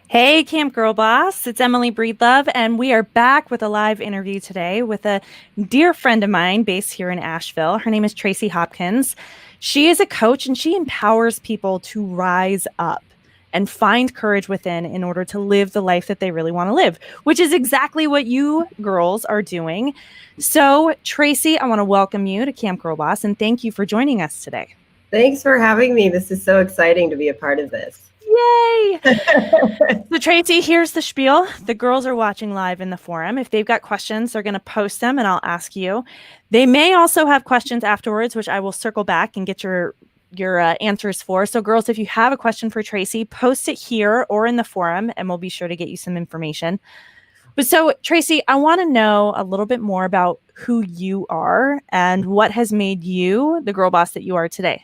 Hey, Camp Girl Boss. It's Emily Breedlove, and we are back with a live interview today with a dear friend of mine based here in Asheville. Her name is Tracy Hopkins. She is a coach and she empowers people to rise up and find courage within in order to live the life that they really want to live, which is exactly what you girls are doing. So, Tracy, I want to welcome you to Camp Girl Boss and thank you for joining us today. Thanks for having me. This is so exciting to be a part of this. Yay! So, Tracy, here's the spiel. The girls are watching live in the forum. If they've got questions, they're going to post them and I'll ask you. They may also have questions afterwards, which I will circle back and get your answers for. So, girls, if you have a question for Tracy, post it here or in the forum and we'll be sure to get you some information. But so, Tracy, I want to know a little bit more about who you are and what has made you the girl boss that you are today.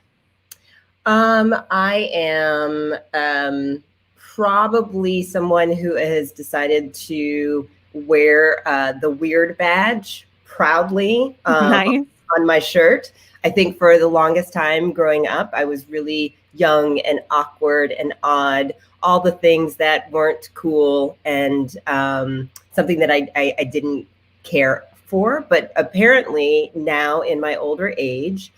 I am probably someone who has decided to wear the weird badge proudly Nice. on my shirt. I think for the longest time growing up, I was really young and awkward and odd, all the things that weren't cool and something that I didn't care for. But apparently now in my older age,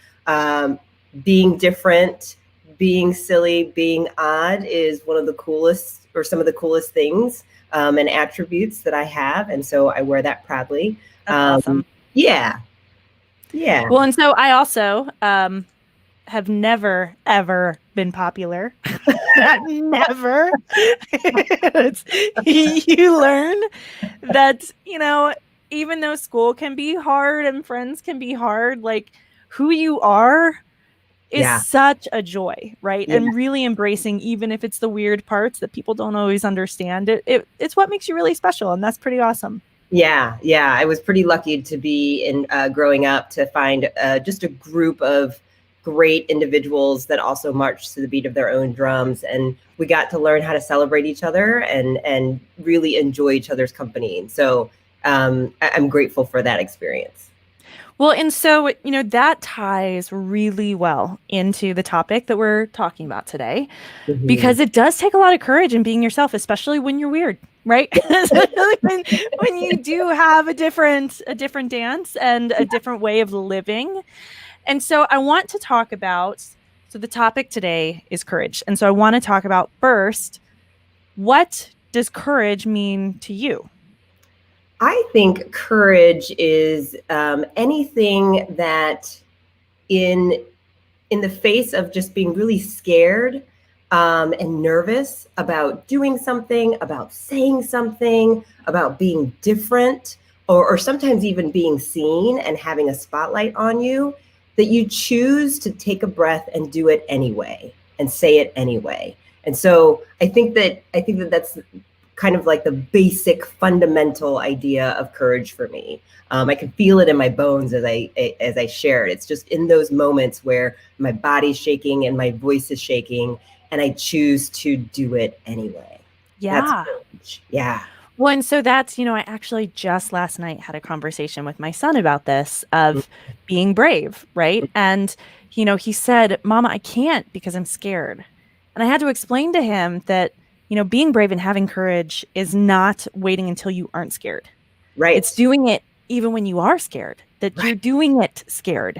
being different, being silly, being odd is one of the coolest or some of the coolest things and attributes that I have. And so I wear that proudly. That's awesome. Yeah. Yeah. Well, and so I also have never, ever been popular. Never. You learn that, even though school can be hard and friends can be hard, like who you are is such a joy, right? Yeah. And really embracing, even if it's the weird parts that people don't always understand, it's what makes you really special. And that's pretty awesome. Yeah. I was pretty lucky to be in growing up to find just a group of great individuals that also marched to the beat of their own drums. And we got to learn how to celebrate each other and really enjoy each other's company. And so I'm grateful for that experience. Well, and so, that ties really well into the topic that we're talking about today, because it does take a lot of courage in being yourself, especially when you're weird, right? when you do have a different dance and a different way of living. And so I want to talk about, so the topic today is courage. And so I want to talk about first, what does courage mean to you? I think courage is anything that in the face of just being really scared and nervous about doing something, about saying something, about being different, or sometimes even being seen and having a spotlight on you, that you choose to take a breath and do it anyway and say it anyway. And so I think that that's kind of like the basic fundamental idea of courage for me. I can feel it in my bones as I share it. It's just in those moments where my body's shaking and my voice is shaking, and I choose to do it anyway. Yeah. That's courage. Yeah. Well, and so that's, I actually just last night had a conversation with my son about this of being brave, right? And, he said, Mama, I can't because I'm scared. And I had to explain to him that, being brave and having courage is not waiting until you aren't scared. Right. It's doing it even when you are scared, that you're doing it scared.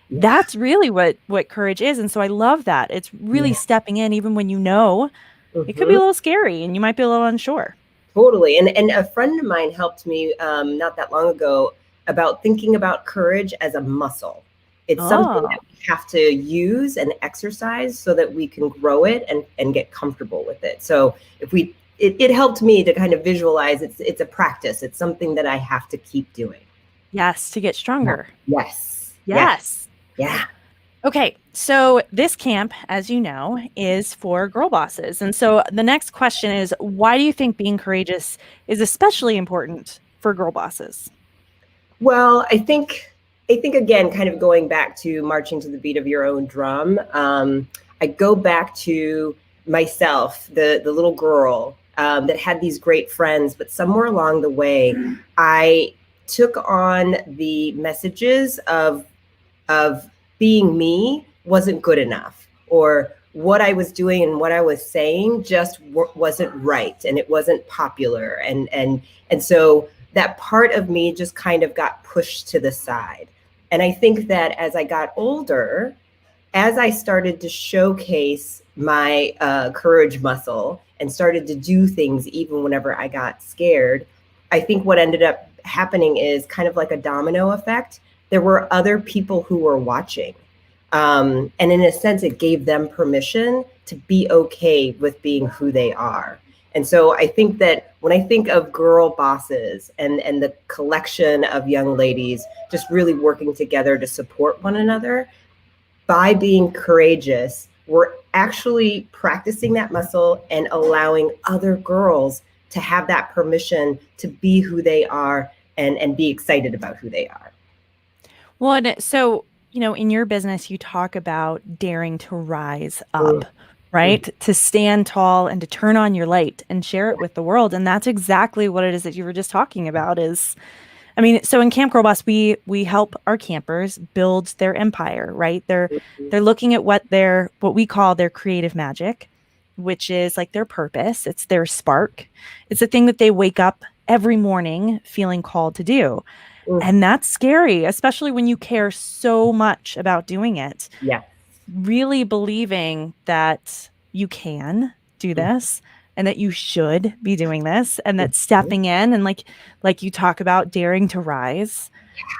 Yeah. That's really what courage is. And so I love that. It's really stepping in even when it could be a little scary and you might be a little unsure. Totally. And a friend of mine helped me not that long ago about thinking about courage as a muscle. It's something that we have to use and exercise so that we can grow it and get comfortable with it. So if it helped me to kind of visualize it's a practice. It's something that I have to keep doing. Yes, to get stronger. Yes. Yeah. Okay, so this camp, as you know, is for girl bosses. And so the next question is, why do you think being courageous is especially important for girl bosses? Well, I think again, kind of going back to marching to the beat of your own drum, I go back to myself, the little girl that had these great friends, but somewhere along the way, I took on the messages of being me wasn't good enough, or what I was doing and what I was saying just wasn't right, and it wasn't popular, and so that part of me just kind of got pushed to the side. And I think that as I got older, as I started to showcase my courage muscle and started to do things even whenever I got scared, I think what ended up happening is kind of like a domino effect. There were other people who were watching. And in a sense, it gave them permission to be okay with being who they are. And so I think that when I think of girl bosses and the collection of young ladies just really working together to support one another, by being courageous, we're actually practicing that muscle and allowing other girls to have that permission to be who they are and be excited about who they are. Well, and so, in your business, you talk about daring to rise Mm, up, right? To stand tall and to turn on your light and share it with the world. And that's exactly what it is that you were just talking about is, I mean, so in Camp Girl Boss, we help our campers build their empire, right? They're looking at what we call their creative magic, which is like their purpose. It's their spark. It's the thing that they wake up every morning feeling called to do. mm, And that's scary, especially when you care so much about doing it. yeah. Really believing that you can do Mm, this and that you should be doing this and that mhm. stepping in and like you talk about daring to rise,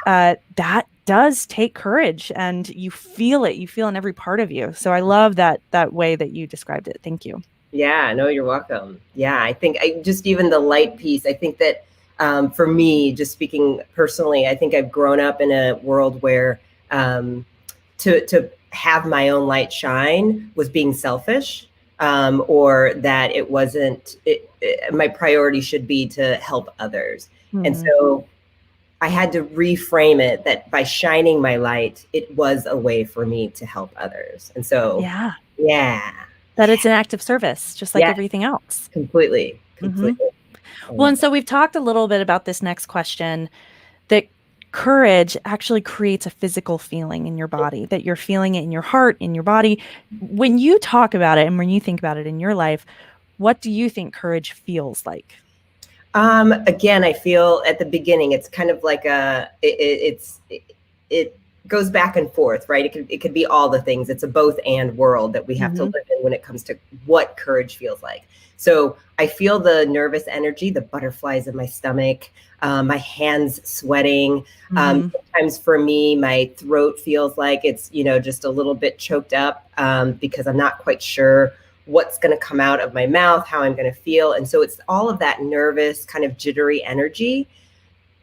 that does take courage and you feel it. You feel in every part of you. So I love that way that you described it. Thank you. Yeah, no, you're welcome. Yeah, I think I just even the light piece, I think that for me, just speaking personally, I think I've grown up in a world where to have my own light shine was being selfish, or that it wasn't, my priority should be to help others. And Mhm. so I had to reframe it that by shining my light, it was a way for me to help others. And so, Yeah. yeah, That it's an act of service, just like yes, everything else. completely, Hmm. completely. I Well, love and so we've talked a little bit about this next question that courage actually creates a physical feeling in your body, that you're feeling it in your heart, in your body. When you talk about it and when you think about it in your life, what do you think courage feels like? Again, I feel at the beginning, it's kind of like it goes back and forth, right? It could be all the things. It's a both and world that we have to Hmm. live in when it comes to what courage feels like. So I feel the nervous energy, the butterflies in my stomach, my hands sweating. Hmm. Sometimes for me, my throat feels like it's, just a little bit choked up, because I'm not quite sure what's going to come out of my mouth, how I'm going to feel. And so it's all of that nervous, kind of jittery energy.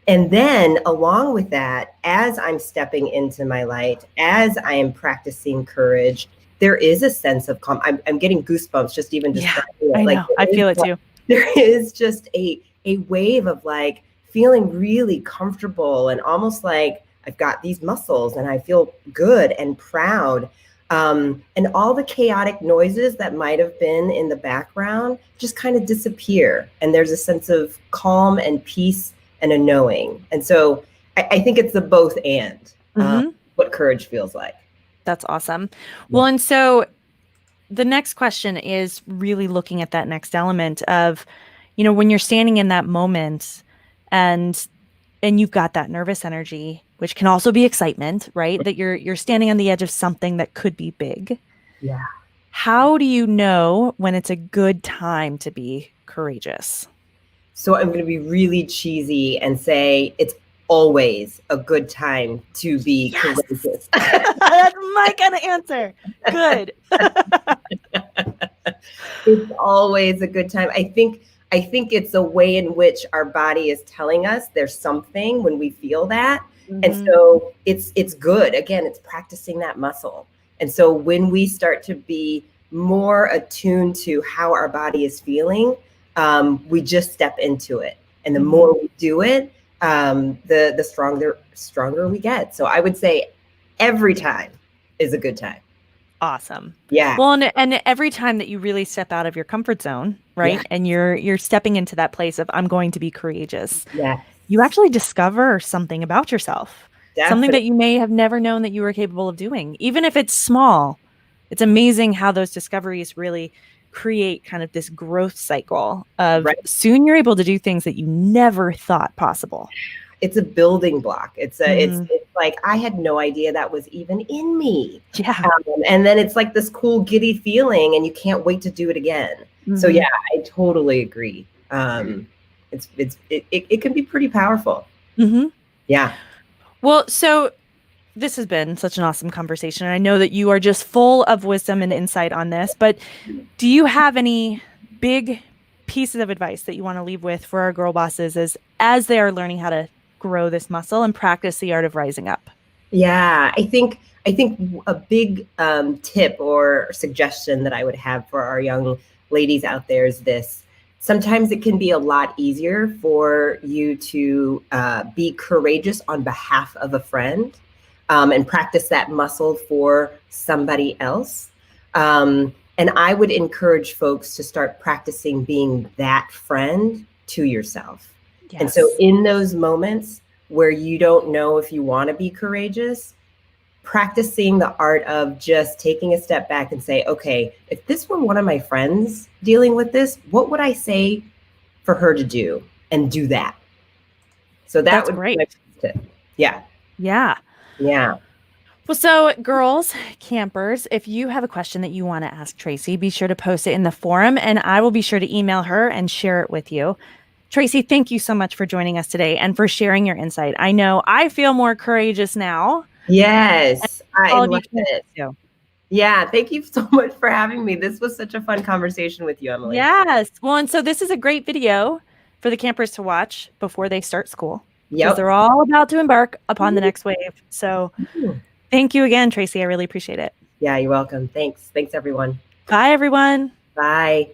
And then along with that, as I'm stepping into my light, as I am practicing courage, there is a sense of calm. I'm getting goosebumps just even Yeah, describing it. I Like know. I feel it too. there is just a wave of like feeling really comfortable and almost like I've got these muscles and I feel good and proud. And all the chaotic noises that might have been in the background just kind of disappear. And there's a sense of calm and peace and a knowing. And so I think it's the both and, Hmm. what courage feels like. That's awesome. Yeah. Well, and so the next question is really looking at that next element of, when you're standing in that moment and you've got that nervous energy, which can also be excitement, right? That you're standing on the edge of something that could be big. Yeah. How do you know when it's a good time to be courageous? So I'm going to be really cheesy and say it's always a good time to be Yes. courageous. That's my kind of answer. Good. It's always a good time. I think it's a way in which our body is telling us there's something when we feel that. And Hmm. so it's good. Again, it's practicing that muscle. And so when we start to be more attuned to how our body is feeling, we just step into it. And the Hmm. more we do it, the stronger we get. So I would say every time is a good time. Awesome. Yeah. Well, and every time that you really step out of your comfort zone, Yeah. right? And you're stepping into that place of I'm going to be courageous. Yeah. You actually discover something about yourself, something Definitely. that you may have never known that you were capable of doing, even if it's small. it's amazing how those discoveries really create kind of this growth cycle of soon you're able to do things that you never thought possible. It's a building block. It's like, I had no idea that was even in me. Yeah. And then it's like this cool giddy feeling and you can't wait to do it again. So yeah, I totally agree. It can be pretty powerful. Yeah. Well, so this has been such an awesome conversation. I know that you are just full of wisdom and insight on this, but do you have any big pieces of advice that you want to leave with for our girl bosses as they are learning how to grow this muscle and practice the art of rising up? Yeah, I think a big tip or suggestion that I would have for our young ladies out there is this. Sometimes it can be a lot easier for you to be courageous on behalf of a friend and practice that muscle for somebody else. And I would encourage folks to start practicing being that friend to yourself. Yes. And so in those moments where you don't know if you want to be courageous, practicing the art of just taking a step back and say, okay, if this were one of my friends dealing with this, what would I say for her to do? And do that. So that's great. Be my tip. Yeah. Yeah. Yeah. Well, so girls, campers, if you have a question that you want to ask Tracy, be sure to post it in the forum and I will be sure to email her and share it with you. Tracy, thank you so much for joining us today and for sharing your insight. I know I feel more courageous now. Yes, I love it. Yeah, thank you so much for having me. This was such a fun conversation with you, Emily. Yes. Well, and so this is a great video for the campers to watch before they start school. Because they're all about to embark upon the next wave. So thank you again, Tracy. I really appreciate it. Yeah, you're welcome. Thanks. Thanks, everyone. Bye, everyone. Bye.